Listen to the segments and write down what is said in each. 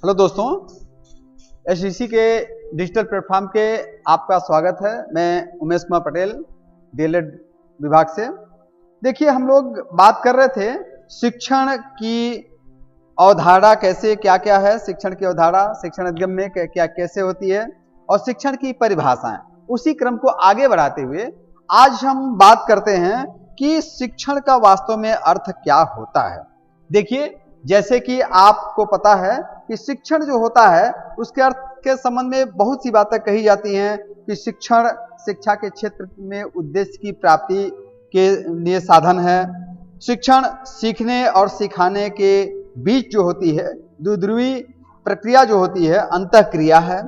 Hello दोस्तों, SEC के digital platform के आपका स्वागत है। मैं उमेश कुमार पटेल, डीएलएड विभाग से। देखिए, हम लोग बात कर रहे थे शिक्षण की अवधारणा कैसे क्या क्या है, शिक्षण की अवधारणा शिक्षण अधिगम में क्या कैसे होती है और शिक्षण की परिभाषाएं। उसी क्रम को आगे बढ़ाते हुए आज हम बात करते हैं कि शिक्षण का वास्तव में अर्थ क्या होता है। देखिए, जैसे कि आपको पता है कि शिक्षण जो होता है उसके अर्थ के संबंध में बहुत सी बातें कही जाती हैं कि शिक्षण शिक्षा के क्षेत्र में उद्देश्य की प्राप्ति के लिए साधन है। शिक्षण सीखने और सिखाने के बीच जो होती है द्विध्रुवी प्रक्रिया जो होती है अंतःक्रिया है।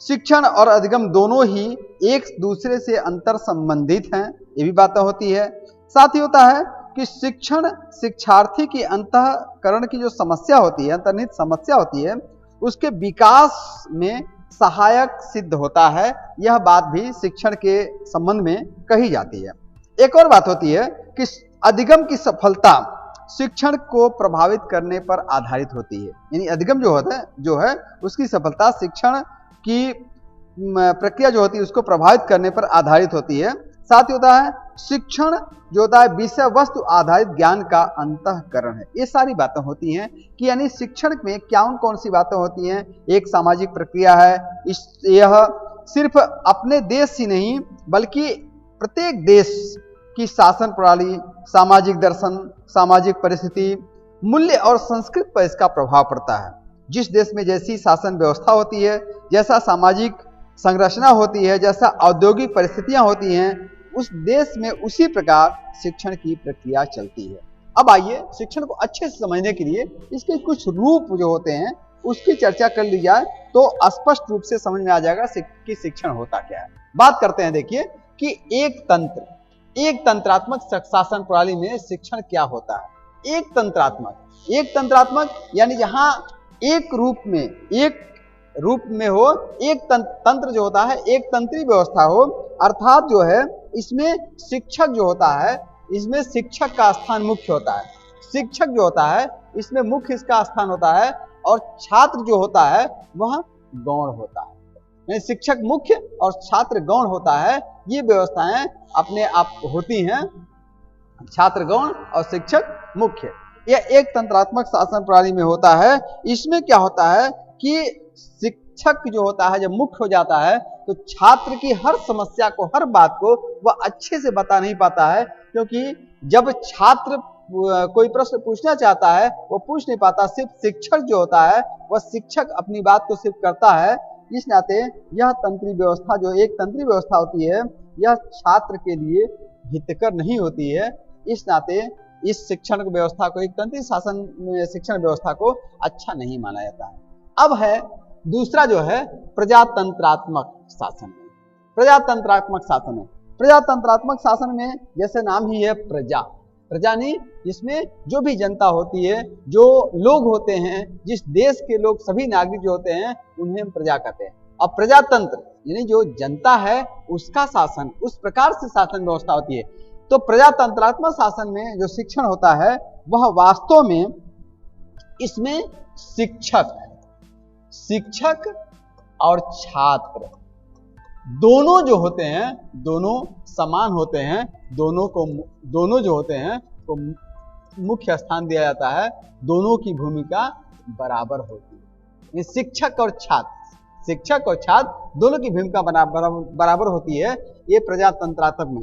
शिक्षण और अधिगम दोनों ही एक दूसरे से अंतर संबंधित हैं, ये भी बातें होती है। साथ ही होता है कि शिक्षण शिक्षार्थी की अंतःकरण की जो समस्या होती है, अंतर्निहित समस्या होती है, उसके विकास में सहायक सिद्ध होता है। यह बात भी शिक्षण के संबंध में कही जाती है। एक और बात होती है कि अधिगम की सफलता शिक्षण को प्रभावित करने पर आधारित होती है। यानी अधिगम जो है उसकी सफलता शिक्षण की प्रक्रिया जो होती है उसको प्रभावित करने पर आधारित होती है। साथ ही होता है शिक्षण जो होता है विषय वस्तु आधारित ज्ञान का अंतःकरण है। ये सारी बातें होती हैं कि यानी शिक्षण में कौन सी बातें होती हैं। एक सामाजिक प्रक्रिया है, यह सिर्फ अपने देश ही नहीं बल्कि प्रत्येक देश की शासन प्रणाली, सामाजिक दर्शन, सामाजिक परिस्थिति, मूल्य और संस्कृति पर इसका प्रभाव पड़ता है। जिस देश में जैसी शासन व्यवस्था होती है, जैसा सामाजिक संरचना होती है, जैसा औद्योगिक परिस्थितियां होती हैं, उस देश में उसी प्रकार शिक्षण की प्रक्रिया चलती है। अब आइए शिक्षण को अच्छे से समझने के लिए इसके कुछ रूप जो होते हैं उसकी चर्चा कर ली जाए तो स्पष्ट रूप से समझ में आ जाएगा कि शिक्षण होता क्या है। बात करते हैं, देखिए कि एक तंत्रात्मक शासन प्रणाली में शिक्षण क्या होता है। एक तंत्रात्मक यानी जहां एक रूप में हो, एक तंत्र जो होता है, एक तंत्री व्यवस्था हो, अर्थात जो है इसमें शिक्षक जो होता है, इसमें शिक्षक का स्थान मुख्य होता है। शिक्षक जो होता है इसमें मुख्य इसका स्थान होता है और छात्र जो होता है वह गौण होता है। यानी शिक्षक मुख्य और छात्र गौण होता है। ये व्यवस्थाएं अपने आप होती हैं, छात्र गौण और शिक्षक मुख्य। यह एक तंत्रात्मक शासन प्रणाली में होता है। इसमें क्या होता है कि शिक्षक जो होता है जब मुख्य हो जाता है तो छात्र की हर समस्या को, हर बात को वह अच्छे से बता नहीं पाता है, क्योंकि जब छात्र कोई प्रश्न पूछना चाहता है वो पूछ नहीं पाता। सिर्फ शिक्षक जो होता है वह शिक्षक अपनी बात को सिर्फ करता है। इस नाते यह तंत्री व्यवस्था जो एक तंत्री व्यवस्था होती है यह छात्र के लिए हितकर नहीं होती है। इस नाते इस शिक्षण व्यवस्था को, एक तंत्री शासन शिक्षण व्यवस्था को अच्छा नहीं माना जाता है। अब है दूसरा जो है प्रजातंत्रात्मक शासन। प्रजातंत्रात्मक शासन में जैसे नाम ही है प्रजा नहीं, जिसमें जो भी जनता होती है, जो लोग होते हैं, जिस देश के लोग, सभी नागरिक जो होते हैं उन्हें हम प्रजा कहते हैं। अब प्रजातंत्र यानी जो जनता है उसका शासन, उस प्रकार से शासन व्यवस्था होती है। तो प्रजातंत्रात्मक शासन में जो शिक्षण होता है वह वास्तव में इसमें शिक्षक और छात्र दोनों जो होते हैं दोनों समान होते हैं। दोनों जो होते हैं को मुख्य स्थान दिया जाता है। दोनों की भूमिका बराबर होती है। शिक्षक और छात्र दोनों की भूमिका बराबर होती है। ये प्रजातंत्रात्मक में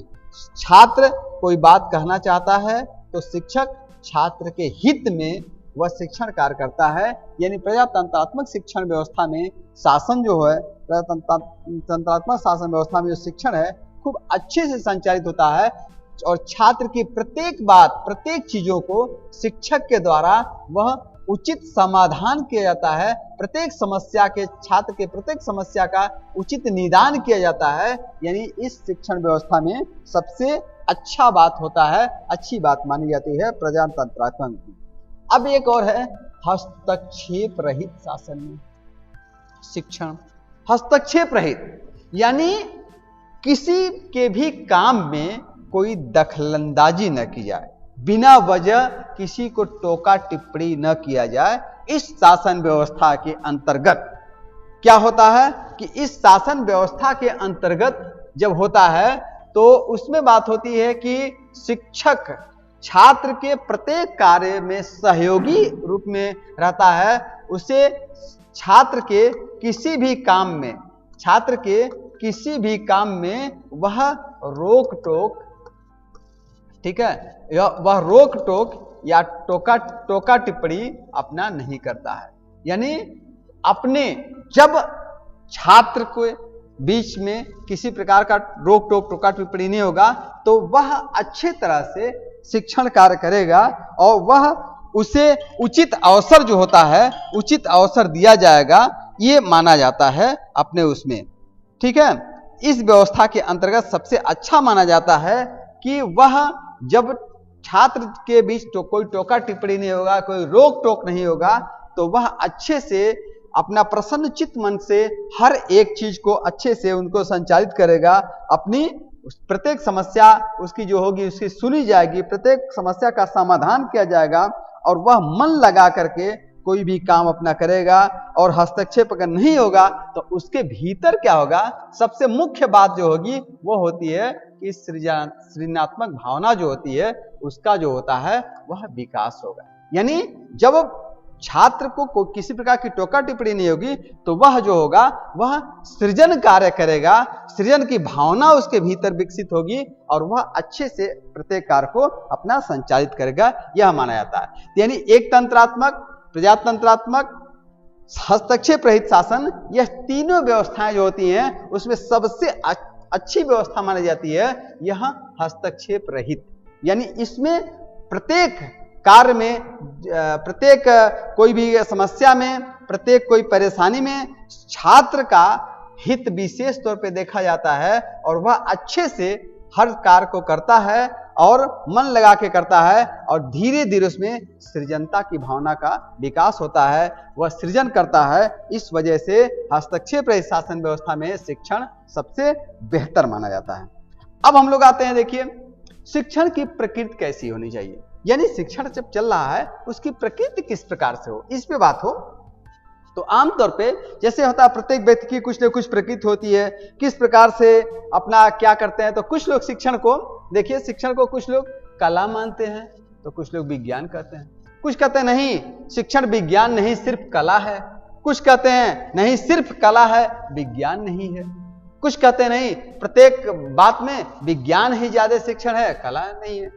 छात्र कोई बात कहना चाहता है तो शिक्षक छात्र के हित में वह शिक्षण कार्य करता है। यानी प्रजातंत्रात्मक शिक्षण व्यवस्था में शासन जो है, प्रजातंत्रात्मक शासन व्यवस्था में जो शिक्षण है खूब अच्छे से संचालित होता है और छात्र की प्रत्येक बात, प्रत्येक चीजों को शिक्षक के द्वारा वह उचित समाधान किया जाता है। छात्र के प्रत्येक समस्या का उचित निदान किया जाता है। यानी इस शिक्षण व्यवस्था में सबसे अच्छा बात होता है, अच्छी बात मानी जाती है प्रजातंत्रात्मक की। अब एक और है हस्तक्षेप रहित शासन में शिक्षण। हस्तक्षेप रहित यानी किसी के भी काम में कोई दखलंदाजी न की जाए, बिना वजह किसी को टोका टिप्पणी न किया जाए, इस शासन व्यवस्था के अंतर्गत क्या होता है कि इस शासन व्यवस्था के अंतर्गत जब होता है तो उसमें बात होती है कि शिक्षक छात्र के प्रत्येक कार्य में सहयोगी रूप में रहता है। उसे छात्र के किसी भी काम में वह रोक टोक, ठीक है, वह रोक टोक या टोका टिप्पणी अपना नहीं करता है। यानी अपने जब छात्र को बीच में किसी प्रकार का रोक टोक टोका टिप्पणी नहीं होगा तो वह अच्छे तरह से शिक्षण कार्य करेगा और वह उसे उचित अवसर जो होता है उचित अवसर दिया जाएगा, ये माना जाता है अपने उसमें, ठीक है। इस व्यवस्था के अंतर्गत सबसे अच्छा माना जाता है कि वह जब छात्र के बीच तो कोई टोका टिप्पणी नहीं होगा, कोई रोक टोक नहीं होगा, तो वह अच्छे से अपना प्रसन्नचित्त मन से हर एक चीज को अच्छे से उनको संचालित करेगा। अपनी प्रत्येक समस्या उसकी जो होगी उसकी सुनी जाएगी, प्रत्येक समस्या का समाधान किया जाएगा और वह मन लगा करके कोई भी काम अपना करेगा। और हस्तक्षेप अगर नहीं होगा तो उसके भीतर क्या होगा, सबसे मुख्य बात जो होगी वो होती है कि सृजनात्मक भावना जो होती है उसका जो होता है वह विकास होगा। यानी जब छात्र को किसी प्रकार की टोका टिप्पणी नहीं होगी तो वह जो होगा वह सृजन कार्य करेगा, सृजन की भावना उसके भीतर विकसित होगी और वह अच्छे से प्रत्येक कार्य को अपना संचालित करेगा, यह माना जाता है। यानी एक तंत्रात्मक, प्रजातंत्रात्मक, हस्तक्षेप रहित शासन, यह तीनों व्यवस्थाएं जो होती हैं उसमें सबसे अच्छी व्यवस्था मानी जाती है यह हस्तक्षेप रहित। यानी इसमें प्रत्येक कार्य में, प्रत्येक कोई भी समस्या में, प्रत्येक कोई परेशानी में छात्र का हित विशेष तौर पे देखा जाता है और वह अच्छे से हर कार्य को करता है और मन लगा के करता है और धीरे धीरे उसमें सृजनता की भावना का विकास होता है, वह सृजन करता है। इस वजह से हस्तक्षेप रहित शासन व्यवस्था में शिक्षण सबसे बेहतर माना जाता है। अब हम लोग आते हैं, देखिए शिक्षण की प्रकृति कैसी होनी चाहिए, यानी शिक्षण जब चल रहा है उसकी प्रकृति किस प्रकार से हो, इस पे बात हो। तो आमतौर पे जैसे होता है प्रत्येक व्यक्ति की कुछ न कुछ प्रकृति होती है, किस प्रकार से अपना क्या करते हैं। तो कुछ लोग शिक्षण को, देखिए शिक्षण को कुछ लोग कला मानते हैं तो कुछ लोग विज्ञान कहते हैं, कुछ कहते हैं नहीं शिक्षण विज्ञान नहीं सिर्फ कला है, कुछ कहते हैं नहीं सिर्फ कला है विज्ञान नहीं है, कुछ कहते हैं नहीं प्रत्येक बात में विज्ञान ही ज्यादा शिक्षण है कला नहीं है।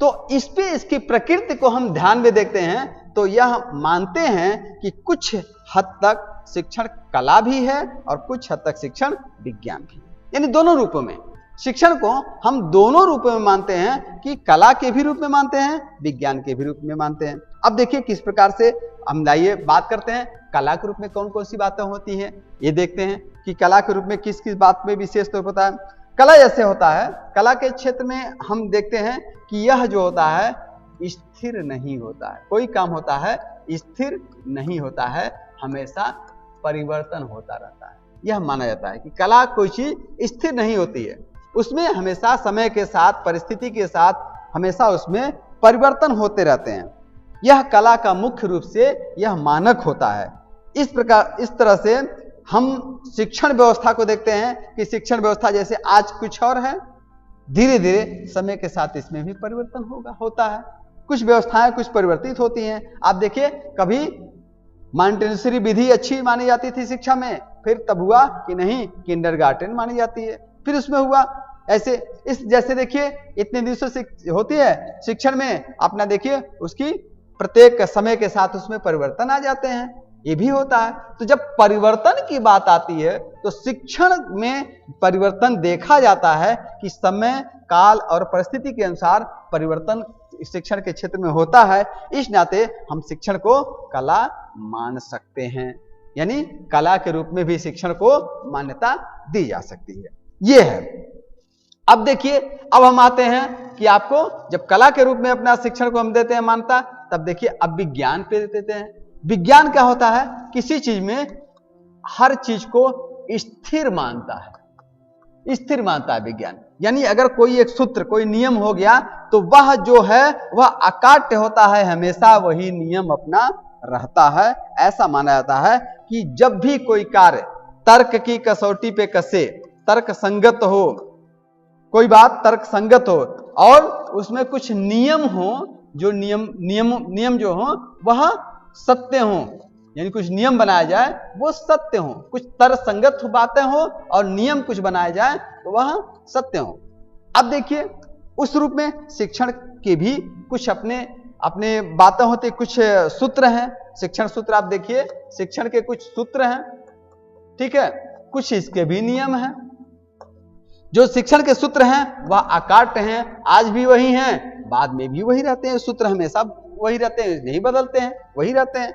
तो इस पे इसकी प्रकृति को हम ध्यान में देखते हैं तो यह मानते हैं कि कुछ हद तक शिक्षण कला भी है और कुछ हद तक शिक्षण विज्ञान भी है। यानी दोनों रूपों में शिक्षण को हम दोनों रूपों में मानते हैं कि कला के भी रूप में मानते हैं, विज्ञान के भी रूप में मानते हैं। अब देखिए किस प्रकार से हम लाइए बात करते हैं कला के रूप में कौन कौन सी बातें होती हैं, ये देखते हैं कि कला के रूप में किस किस बात में विशेष तौर पर होता है। कला जैसे होता है, कला के क्षेत्र में हम देखते हैं कि यह जो होता है स्थिर नहीं होता है, कोई काम होता है स्थिर नहीं होता है, हमेशा परिवर्तन होता रहता है। यह माना जाता है कि कला कोई चीज स्थिर नहीं होती है, उसमें हमेशा समय के साथ, परिस्थिति के साथ हमेशा उसमें परिवर्तन होते रहते हैं। यह कला का मुख्य रूप से यह मानक होता है। इस प्रकार, इस तरह से हम शिक्षण व्यवस्था को देखते हैं कि शिक्षण व्यवस्था जैसे आज कुछ और है, धीरे धीरे समय के साथ इसमें भी परिवर्तन होता है। कुछ व्यवस्थाएं कुछ परिवर्तित होती हैं। आप देखिए कभी मॉन्टेसरी विधि अच्छी मानी जाती थी शिक्षा में, फिर तब हुआ कि नहीं किंडरगार्टन मानी जाती है, फिर उसमें हुआ ऐसे इस जैसे देखिए इतने दिवसों से होती है शिक्षण में, अपना देखिए उसकी प्रत्येक समय के साथ उसमें परिवर्तन आ जाते हैं, ये भी होता है। तो जब परिवर्तन की बात आती है तो शिक्षण में परिवर्तन देखा जाता है कि समय, काल और परिस्थिति के अनुसार परिवर्तन शिक्षण के क्षेत्र में होता है। इस नाते हम शिक्षण को कला मान सकते हैं, यानी कला के रूप में भी शिक्षण को मान्यता दी जा सकती है, ये है। अब देखिए, अब हम आते हैं कि आपको जब कला के रूप में अपना शिक्षण को हम देते हैं मान्यता, तब देखिए अब विज्ञान पे देते हैं। विज्ञान क्या होता है, किसी चीज में हर चीज को स्थिर मानता है, स्थिर मानता है विज्ञान। यानी अगर कोई एक सूत्र, कोई नियम हो गया तो वह जो है वह अकाट्य होता है, हमेशा वही नियम अपना रहता है। ऐसा माना जाता है कि जब भी कोई कार्य तर्क की कसौटी पे कसे, तर्क संगत हो, कोई बात तर्क संगत हो और उसमें कुछ नियम हो, जो नियम जो हो वह सत्य हो, यानी कुछ नियम बनाया जाए वो सत्य हो, कुछ तर्क संगत बातें हो और नियम कुछ बनाया जाए तो वह सत्य हो। अब देखिए उस रूप में शिक्षण के भी कुछ अपने अपने बातें होती, कुछ सूत्र हैं, शिक्षण सूत्र। आप देखिए शिक्षण के कुछ सूत्र हैं, ठीक है, कुछ इसके भी नियम हैं। जो शिक्षण के सूत्र हैं वह अकाट्य हैं, आज भी वही हैं, बाद में भी वही रहते हैं। सूत्र हमेशा वही रहते हैं, नहीं बदलते हैं, वही रहते हैं।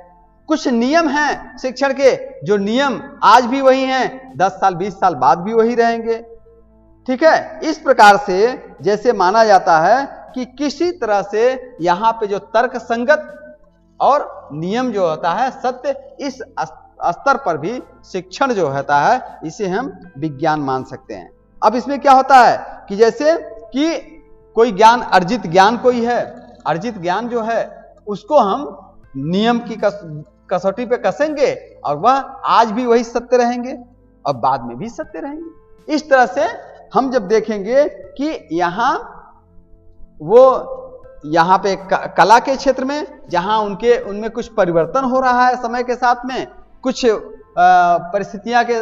कुछ नियम हैं शिक्षण के, जो नियम आज भी वही हैं, 10 साल 20 साल बाद भी वही रहेंगे, ठीक है। इस प्रकार से जैसे माना जाता है कि किसी तरह से यहाँ पे जो तर्क संगत और नियम जो होता है सत्य, इस स्तर पर भी शिक्षण जो होता है इसे हम विज्ञान मान सकते हैं। अब इसमें क्या होता है कि जैसे कि कोई ज्ञान, अर्जित ज्ञान कोई है, अर्जित ज्ञान जो है उसको हम नियम की कसौटी पे कसेंगे और वह आज भी वही सत्य रहेंगे और बाद में भी सत्य रहेंगे। इस तरह से हम जब देखेंगे कि यहाँ पे कला के क्षेत्र में जहाँ उनमें कुछ परिवर्तन हो रहा है समय के साथ में, कुछ परिस्थितियां के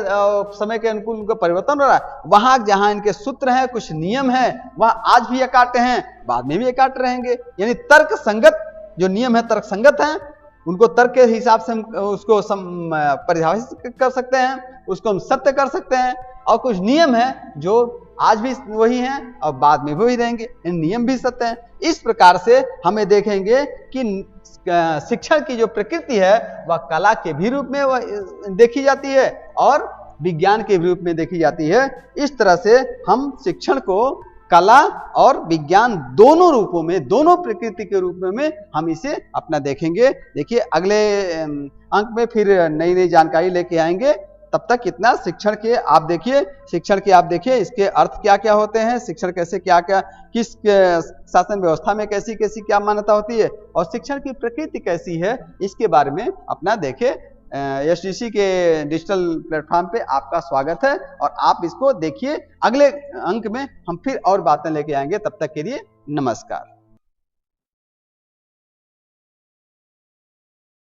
समय के अनुकूल उनका परिवर्तन हो रहा है, वहां जहां इनके सूत्र हैं, कुछ नियम हैं, वह आज भी अकाट्य हैं, बाद में भी अकाट्य रहेंगे। यानी तर्क संगत जो नियम है तर्क संगत हैं, उनको तर्क के हिसाब से हम उसको परिभाषित कर सकते हैं, उसको हम सत्य कर सकते हैं। और कुछ नियम है जो आज भी वही हैं और बाद में भी वही रहेंगे, इन नियम भी सत्य हैं। इस प्रकार से हमें देखेंगे कि शिक्षण की जो प्रकृति है वह कला के भी रूप में वह देखी जाती है और विज्ञान के रूप में देखी जाती है। इस तरह से हम शिक्षण को कला और विज्ञान दोनों रूपों में, दोनों प्रकृति के रूप में हम इसे अपना देखेंगे। देखिए अगले अंक में फिर नई नई जानकारी लेके आएंगे। तब तक इतना शिक्षण के आप देखिए इसके अर्थ क्या क्या होते हैं, शिक्षण कैसे क्या क्या, किस शासन व्यवस्था में कैसी कैसी क्या मान्यता होती है और शिक्षण की प्रकृति कैसी है, इसके बारे में अपना देखें। एसडीसी के डिजिटल प्लेटफॉर्म पे आपका स्वागत है और आप इसको देखिए। अगले अंक में हम फिर और बातें लेके आएंगे। तब तक के लिए नमस्कार।